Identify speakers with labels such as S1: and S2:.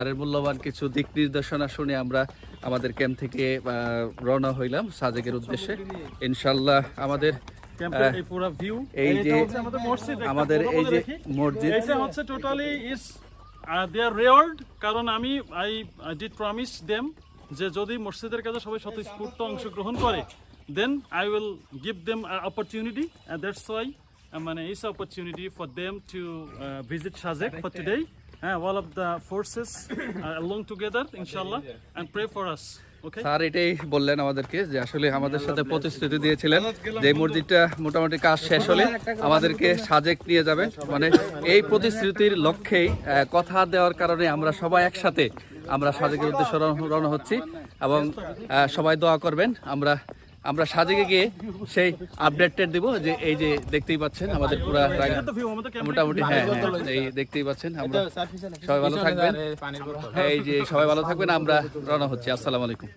S1: স্যারের মূল্যবান কিছু দিক নির্দেশনা শুনে আমরা আমাদের ক্যাম্প থেকে রওনা হইলাম সাজেকের উদ্দেশ্যে। ইনশাল্লাহ আমাদের এই যে আমাদের এই যে মসজিদ,
S2: এটা হচ্ছে টোটালি ইজ দে আর রেয়ার্ড, কারণ আমি আই ডিড প্রমিস দেম যে যদি মসজিদের কাজে সবাই স্বতঃস্ফূর্ত অংশগ্রহণ করে দেন I will give them opportunity, that's why মানে it's opportunity for them to visit Sajek for today, all of the forces along together inshallah and pray for us. Okay,
S1: sir এটাই বললেন আমাদেরকে যে আসলে আমাদের সাথে প্রতিশ্রুতি দিয়েছিলেন যে মসজিদটা মোটামুটি কাজ শেষ হলে আমাদেরকে সাজেক নিয়ে যাবেন। মানে এই প্রতিশ্রুতির লক্ষ্যেই কথা দেওয়ার কারণে আমরা সবাই একসাথে আমরা সাজেকের উদ্দেশ্যে রওনা হচ্ছি এবং সবাই দোয়া করবেন। আমরা সাজেকে গিয়ে সেই আপডেটটা দিব যে এই যে দেখতেই পাচ্ছেন আমাদের পুরো মোটামুটি এই দেখতেই পাচ্ছেন। আমরা সবাই ভালো থাকবেন, এই যে সবাই ভালো থাকবেন, আমরা রওনা হচ্ছি। আসসালামু আলাইকুম।